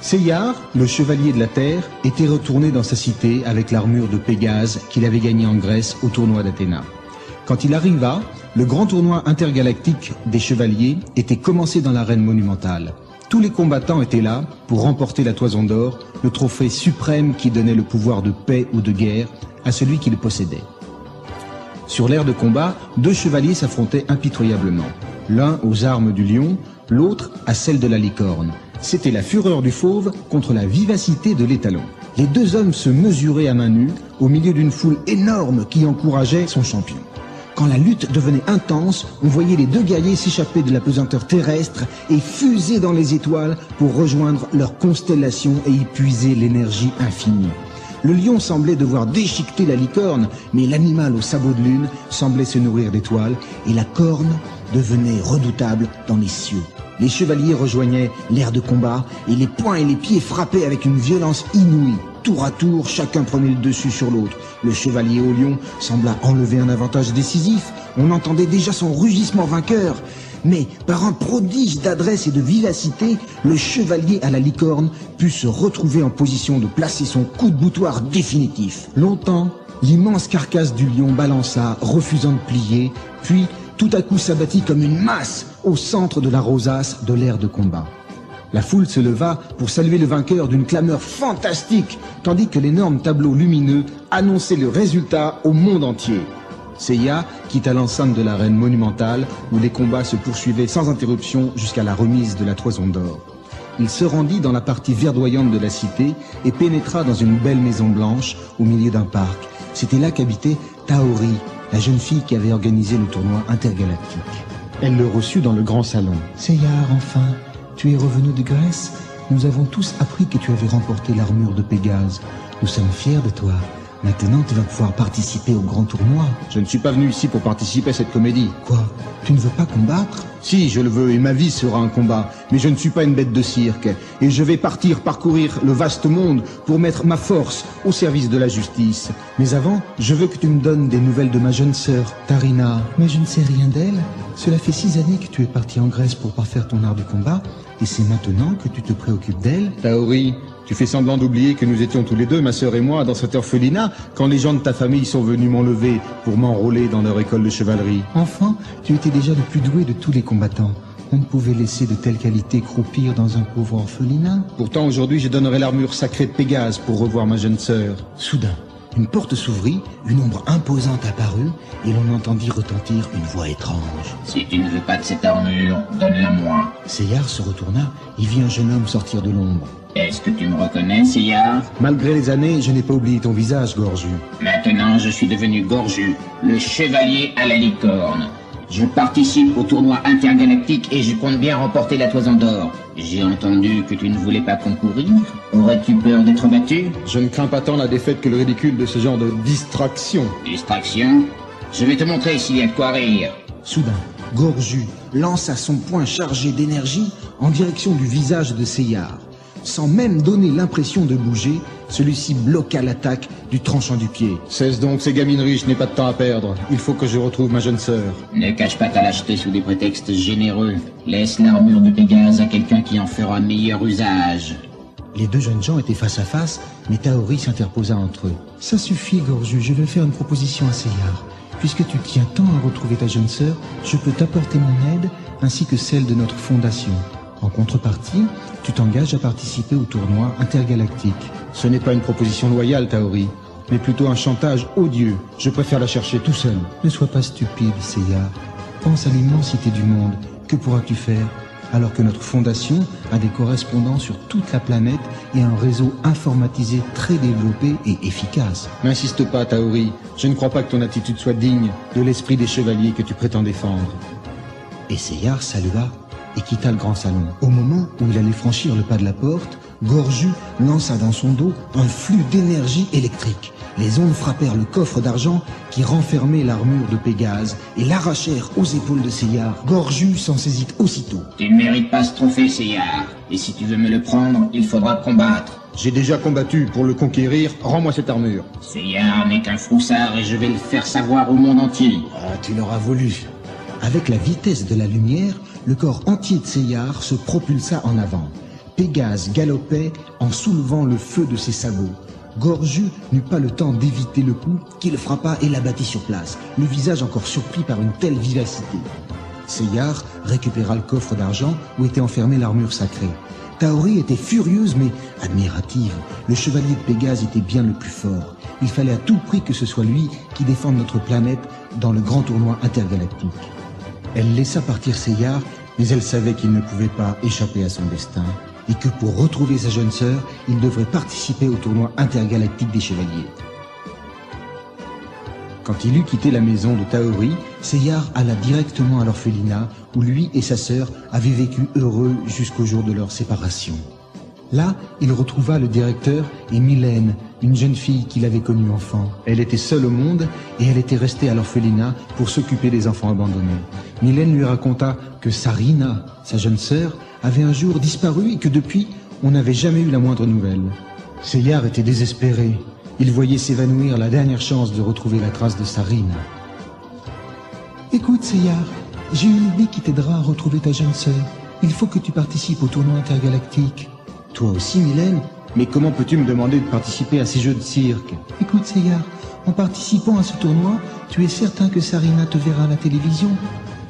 Seyar, le chevalier de la Terre, était retourné dans sa cité avec l'armure de Pégase qu'il avait gagnée en Grèce au tournoi d'Athéna. Quand il arriva, le grand tournoi intergalactique des chevaliers était commencé dans l'arène monumentale. Tous les combattants étaient là pour remporter la Toison d'Or, le trophée suprême qui donnait le pouvoir de paix ou de guerre à celui qui le possédait. Sur l'aire de combat, deux chevaliers s'affrontaient impitoyablement. L'un aux armes du lion, l'autre à celles de la licorne. C'était la fureur du fauve contre la vivacité de l'étalon. Les deux hommes se mesuraient à main nue au milieu d'une foule énorme qui encourageait son champion. Quand la lutte devenait intense, on voyait les deux guerriers s'échapper de la pesanteur terrestre et fuser dans les étoiles pour rejoindre leur constellation et y puiser l'énergie infinie. Le lion semblait devoir déchiqueter la licorne, mais l'animal aux sabots de lune semblait se nourrir d'étoiles et la corne devenait redoutable dans les cieux. Les chevaliers rejoignaient l'aire de combat et les poings et les pieds frappaient avec une violence inouïe. Tour à tour, chacun prenait le dessus sur l'autre. Le chevalier au lion sembla enlever un avantage décisif. On entendait déjà son rugissement vainqueur. Mais par un prodige d'adresse et de vivacité, le chevalier à la licorne put se retrouver en position de placer son coup de boutoir définitif. Longtemps, l'immense carcasse du lion balança, refusant de plier, puis tout à coup s'abattit comme une masse au centre de la rosace de l'aire de combat. La foule se leva pour saluer le vainqueur d'une clameur fantastique, tandis que l'énorme tableau lumineux annonçait le résultat au monde entier. Seiya quitta l'enceinte de l'arène monumentale où les combats se poursuivaient sans interruption jusqu'à la remise de la Toison d'Or. Il se rendit dans la partie verdoyante de la cité et pénétra dans une belle maison blanche au milieu d'un parc. C'était là qu'habitait Taori, la jeune fille qui avait organisé le tournoi intergalactique. Elle le reçut dans le grand salon. « Seyar, enfin, tu es revenu de Grèce? Nous avons tous appris que tu avais remporté l'armure de Pégase. Nous sommes fiers de toi. Maintenant, tu vas pouvoir participer au grand tournoi. » « Je ne suis pas venu ici pour participer à cette comédie. »« Quoi? Tu ne veux pas combattre ?»« Si, je le veux, et ma vie sera un combat. Mais je ne suis pas une bête de cirque. Et je vais partir parcourir le vaste monde pour mettre ma force au service de la justice. Mais avant, je veux que tu me donnes des nouvelles de ma jeune sœur, Tarina. »« Mais je ne sais rien d'elle. Cela fait 6 années que tu es parti en Grèce pour parfaire ton art du combat. Et c'est maintenant que tu te préoccupes d'elle. » « Taori, tu fais semblant d'oublier que nous étions tous les deux, ma sœur et moi, dans cette orphelinat, quand les gens de ta famille sont venus m'enlever pour m'enrôler dans leur école de chevalerie. Enfant, tu étais déjà le plus doué de tous les combattants. On ne pouvait laisser de telles qualités croupir dans un pauvre orphelinat. Pourtant, aujourd'hui, je donnerai l'armure sacrée de Pégase pour revoir ma jeune sœur. Soudain, une porte s'ouvrit, une ombre imposante apparut, et l'on entendit retentir une voix étrange. Si tu ne veux pas de cette armure, donne-la-moi. Seyar se retourna et vit un jeune homme sortir de l'ombre. Est-ce que tu me reconnais, Seyar? Malgré les années, je n'ai pas oublié ton visage, Gorju. Maintenant, je suis devenu Gorju, le chevalier à la licorne. Je participe au tournoi intergalactique et je compte bien remporter la Toison d'Or. J'ai entendu que tu ne voulais pas concourir. Aurais-tu peur d'être battu? Je ne crains pas tant la défaite que le ridicule de ce genre de distraction. Distraction? Je vais te montrer s'il y a de quoi rire. Soudain, Gorju lança son poing chargé d'énergie en direction du visage de Seyar. Sans même donner l'impression de bouger, celui-ci bloqua l'attaque du tranchant du pied. Cesse donc ces gamineries, je n'ai pas de temps à perdre. Il faut que je retrouve ma jeune sœur. Ne cache pas ta lâcheté sous des prétextes généreux. Laisse l'armure de Pégase à quelqu'un qui en fera meilleur usage. Les deux jeunes gens étaient face à face, mais Taori s'interposa entre eux. Ça suffit, Gorju, je vais faire une proposition à Seyar. Puisque tu tiens tant à retrouver ta jeune sœur, je peux t'apporter mon aide, ainsi que celle de notre fondation. En contrepartie, tu t'engages à participer au tournoi intergalactique. Ce n'est pas une proposition loyale, Taori, mais plutôt un chantage odieux. Je préfère la chercher tout seul. Ne sois pas stupide, Seyar. Pense à l'immensité du monde. Que pourras-tu faire alors que notre fondation a des correspondants sur toute la planète et un réseau informatisé très développé et efficace? N'insiste pas, Taori. Je ne crois pas que ton attitude soit digne de l'esprit des chevaliers que tu prétends défendre. Et Seyar salua et quitta le grand salon. Au moment où il allait franchir le pas de la porte, Gorju lança dans son dos un flux d'énergie électrique. Les ondes frappèrent le coffre d'argent qui renfermait l'armure de Pégase et l'arrachèrent aux épaules de Seyar. Gorju s'en saisit aussitôt. Tu ne mérites pas ce trophée, Seyar. Et si tu veux me le prendre, il faudra combattre. J'ai déjà combattu pour le conquérir, rends-moi cette armure. Seyar n'est qu'un froussard et je vais le faire savoir au monde entier. Ah, tu l'auras voulu. Avec la vitesse de la lumière, le corps entier de Seyar se propulsa en avant. Pégase galopait en soulevant le feu de ses sabots. Gorju n'eut pas le temps d'éviter le coup qui le frappa et l'abattit sur place, le visage encore surpris par une telle vivacité. Seyar récupéra le coffre d'argent où était enfermée l'armure sacrée. Taori était furieuse mais admirative. Le chevalier de Pégase était bien le plus fort. Il fallait à tout prix que ce soit lui qui défende notre planète dans le grand tournoi intergalactique. Elle laissa partir Seyar, mais elle savait qu'il ne pouvait pas échapper à son destin et que pour retrouver sa jeune sœur, il devrait participer au tournoi intergalactique des chevaliers. Quand il eut quitté la maison de Taori, Seyar alla directement à l'orphelinat où lui et sa sœur avaient vécu heureux jusqu'au jour de leur séparation. Là, il retrouva le directeur et Mylène, une jeune fille qu'il avait connue enfant. Elle était seule au monde et elle était restée à l'orphelinat pour s'occuper des enfants abandonnés. Mylène lui raconta que Sarina, sa jeune sœur, avait un jour disparu et que depuis, on n'avait jamais eu la moindre nouvelle. Seyar était désespéré. Il voyait s'évanouir la dernière chance de retrouver la trace de Sarina. « Écoute, Seyar, j'ai une idée qui t'aidera à retrouver ta jeune sœur. Il faut que tu participes au tournoi intergalactique. » « Toi aussi, Mylène? Mais comment peux-tu me demander de participer à ces jeux de cirque? » « Écoute, Seyar, en participant à ce tournoi, tu es certain que Sarina te verra à la télévision.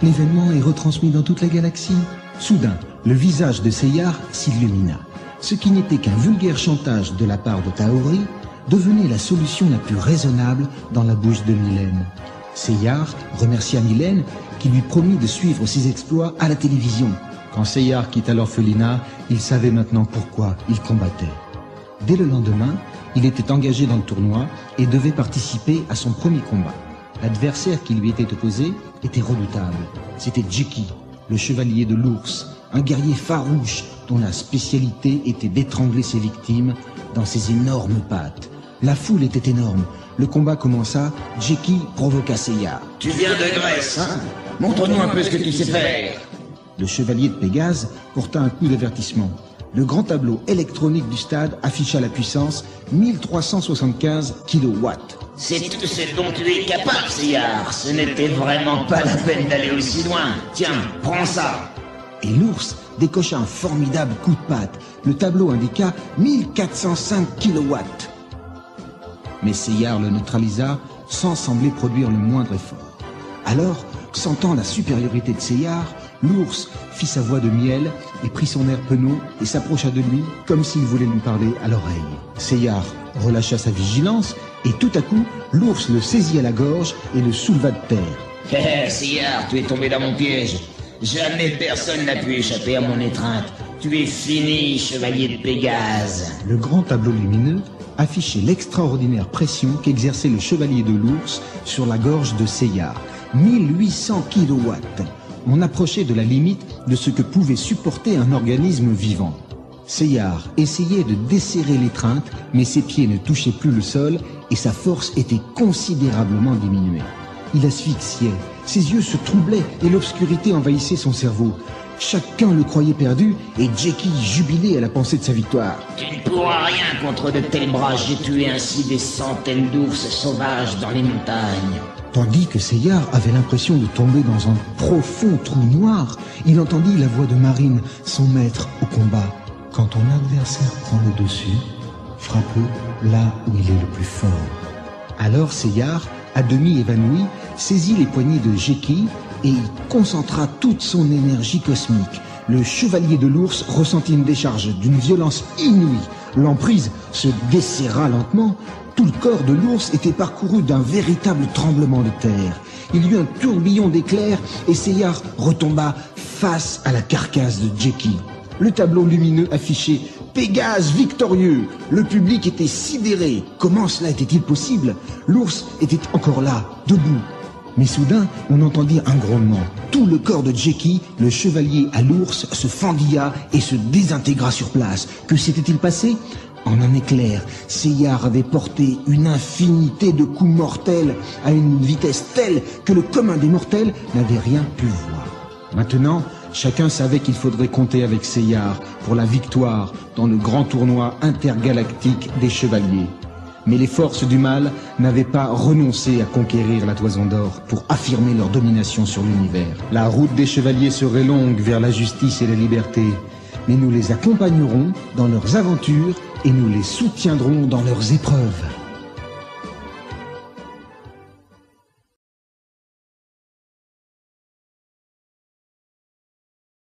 L'événement est retransmis dans toute la galaxie. » Soudain, le visage de Seyar s'illumina. Ce qui n'était qu'un vulgaire chantage de la part de Taori devenait la solution la plus raisonnable dans la bouche de Mylène. Seyar remercia Mylène qui lui promit de suivre ses exploits à la télévision. Quand Seyar quitta l'orphelinat, il savait maintenant pourquoi il combattait. Dès le lendemain, il était engagé dans le tournoi et devait participer à son premier combat. L'adversaire qui lui était opposé était redoutable. C'était Jeki, le chevalier de l'ours, un guerrier farouche dont la spécialité était d'étrangler ses victimes dans ses énormes pattes. La foule était énorme. Le combat commença, Jeki provoqua Seyar. « Tu viens de Grèce, hein? Montre-nous un peu ce que tu sais faire !» Le chevalier de Pégase porta un coup d'avertissement. Le grand tableau électronique du stade afficha la puissance 1375 kW. « C'est tout ce dont tu es capable, Seyar. Ce n'était vraiment pas la peine d'aller aussi loin. Tiens, prends ça !» Et l'ours décocha un formidable coup de patte. Le tableau indiqua 1405 kW. Mais Seyar le neutralisa sans sembler produire le moindre effort. Alors, sentant la supériorité de Seyar, l'ours fit sa voix de miel et prit son air penaud et s'approcha de lui comme s'il voulait lui parler à l'oreille. Seyar relâcha sa vigilance et tout à coup, l'ours le saisit à la gorge et le souleva de terre. Hé, Seyar, tu es tombé dans mon piège. Jamais personne n'a pu échapper à mon étreinte. Tu es fini, chevalier de Pégase. Le grand tableau lumineux affichait l'extraordinaire pression qu'exerçait le chevalier de l'ours sur la gorge de Seyar. 1800 kW. On approchait de la limite de ce que pouvait supporter un organisme vivant. Seyar essayait de desserrer l'étreinte, mais ses pieds ne touchaient plus le sol et sa force était considérablement diminuée. Il asphyxiait, ses yeux se troublaient et l'obscurité envahissait son cerveau. Chacun le croyait perdu et Jeki jubilait à la pensée de sa victoire. « Tu ne pourras rien contre de tels bras. J'ai tué ainsi des centaines d'ours sauvages dans les montagnes. » Tandis que Seyar avait l'impression de tomber dans un profond trou noir, il entendit la voix de Marine, son maître, au combat. « Quand ton adversaire prend le dessus, frappe-le là où il est le plus fort. » Alors Seyar, à demi évanoui, saisit les poignets de Jeki et y concentra toute son énergie cosmique. Le chevalier de l'ours ressentit une décharge d'une violence inouïe. L'emprise se desserra lentement. Tout le corps de l'ours était parcouru d'un véritable tremblement de terre. Il y eut un tourbillon d'éclairs et Seyar retomba face à la carcasse de Jeki. Le tableau lumineux affichait Pégase victorieux. Le public était sidéré. Comment cela était-il possible? L'ours était encore là, debout. Mais soudain, on entendit un grondement. Tout le corps de Jeki, le chevalier à l'ours, se fendilla et se désintégra sur place. Que s'était-il passé? En un éclair, Seyar avait porté une infinité de coups mortels à une vitesse telle que le commun des mortels n'avait rien pu voir. Maintenant, chacun savait qu'il faudrait compter avec Seyar pour la victoire dans le grand tournoi intergalactique des chevaliers. Mais les forces du mal n'avaient pas renoncé à conquérir la Toison d'Or pour affirmer leur domination sur l'univers. La route des chevaliers serait longue vers la justice et la liberté. mais nous les accompagnerons dans leurs aventures et nous les soutiendrons dans leurs épreuves.